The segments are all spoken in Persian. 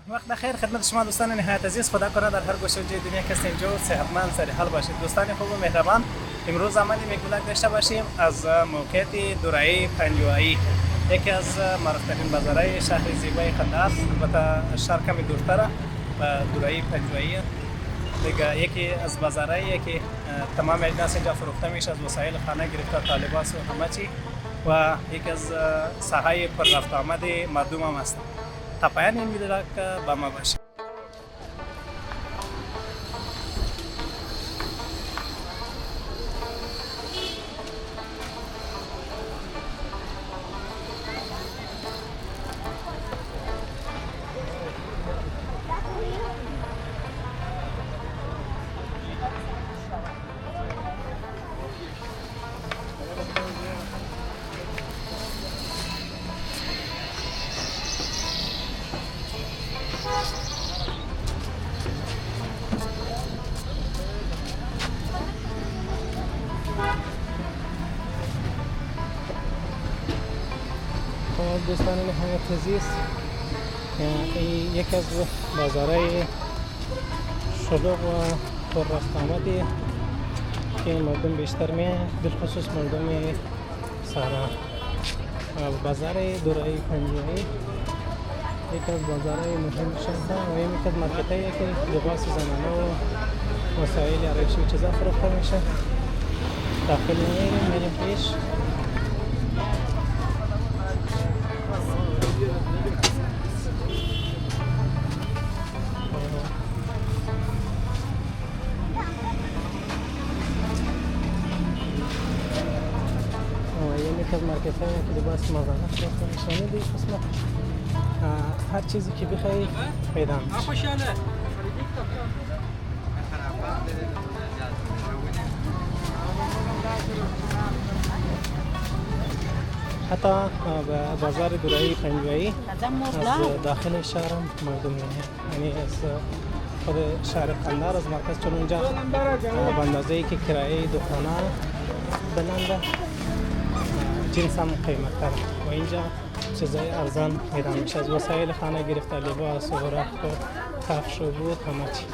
وقت بخیر خدمت شما دوستان نهایت عزیز. خدا کنه در هر گوشه دنیا که اینجا صحتمند سر حال باشید. دوستان خوب و مهربان، امروز عملی میگولک داشته باشیم از موقعیت دورایی پنجوایی، یکی از معروفترین بازارهای شهر زیبای قندهار. البته شهر کمی دورتره و دورایی پنجوایی دیگه یکی از بازارهایی که تمام اجناس اینجا فروخته میشه، از وسایل خانه گرفته تا لباس و همه چی، و یکی از ساحای پر رفت آمد مردم هم هست. تا پایان این ویدیو را با ما باشید. دوستان نهایت عزیز، این یکی از بازارهای شلوغ و پر رفت آمدی که مردم بیشتر بالخصوص مردم سارا. بازار دورایی پنجوایی یکی از بازارهای مهم شهر و این یکی از مارکتایی که لباس زنانه و وسایل آرایشی و چیزا فروخته میشه. داخل میریم پیش. از مارکت هایی که لباس مزانه فروخته میشه. دیگه قسمت هر چیزی که بخوای پیدا میشه. حتی بازار دورایی پنجوایی از داخل شهر مردم یعنی از خود شهر قندهار از مرکز، چون اونجا به اندازه‌ای که کرایه دکان‌ها بلنده، جنس هم قیمت تر و اینجا چیزای ارزان پیدا میشه، از وسایل خانه گرفته لباس و رخت و کفش و بود همه چی.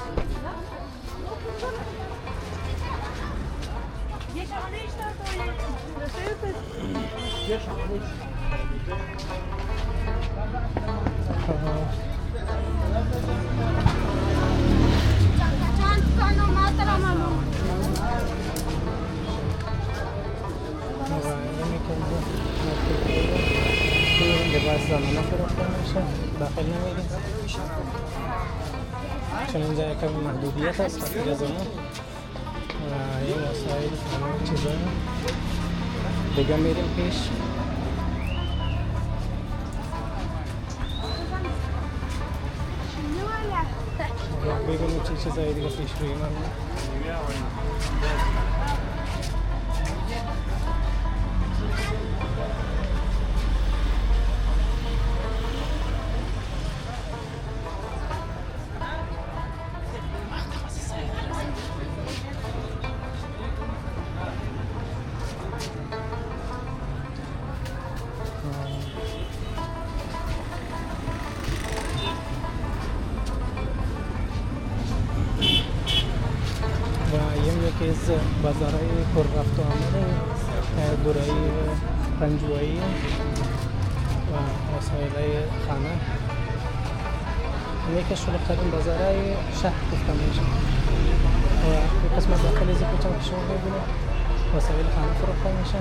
لباس زنانه فروخته میشه، داخل نمیریم چون اینجا یکم محدودیت هست خاطر زمان و این وسایل همه چیزا دیگه. میریم پیش. ببینیم چه چیزایی دیگه پیش روی من. یکی از بازارهای پر رفت و آمد دورایی پنجوایی و وسایل خانه. یکی از شلوغ‌ترین بازارهای شهر گفته میشه و یک قسمت داخل از کوچه که شما ببینید وسایل خانه فروخته میشه.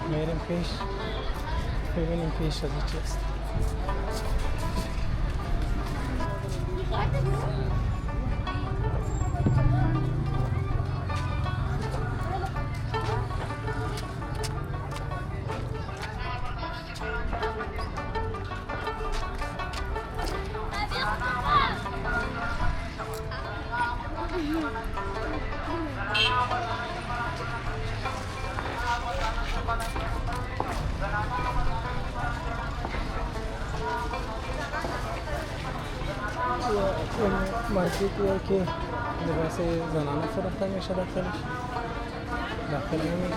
میریم پیش ببینیم پیش از چی است. مارکتیه که لباس زنانه فروخته میشه داخلش. داخل نمیگه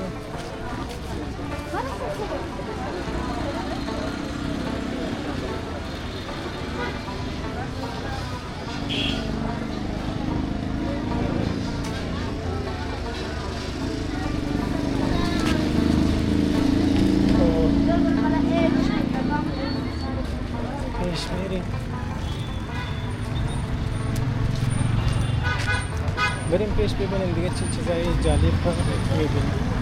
پیش میریم بریم پیش ببینیم دیگه چه چیزایی جالب میبینیم.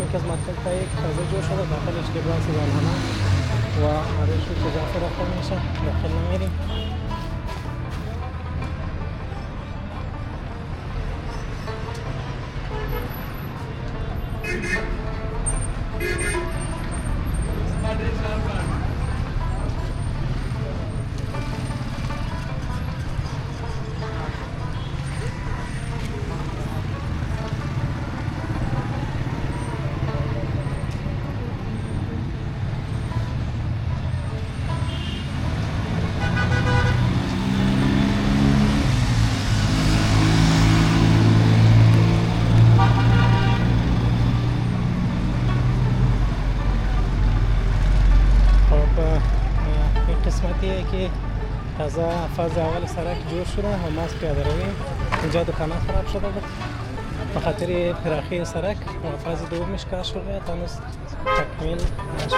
یکی از مدخل‌های که تازه جور شده داخلش لباس زنانه و آرایش و چیزا فروخته میشه. داخل نمیریم. قسمتیه که تازه فاز اول سرک جور شده و ما از پیاده رویم. اینجا دکانات خراب شده بود به خاطر پراخی سرک و فاز دومش کار شده هنوز تکمیل نشده.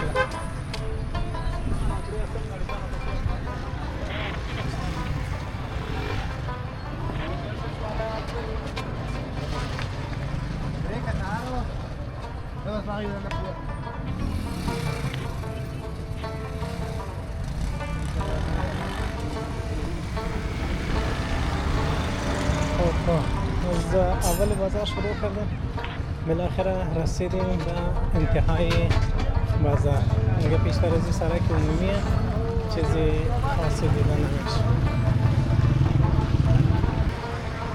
از اول بازار شروع کردیم بالاخره رسیدیم به انتهای بازار. اینجا پیشتر از این سرک عمومیه چیزی خاصی دیده نمیشه.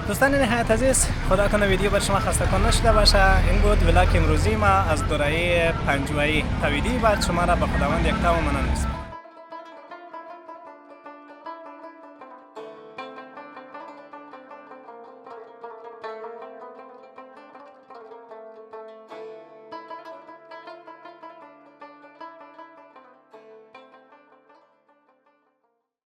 دوستان نهایت عزیز خدا کنه ویدیو بر شما خسته کن نشده باشه. این بود ولاگ امروزی ما از دورایی پنجوایی. تا ویدیو بعد شما را به خداوند یکتا و منان میسپارم.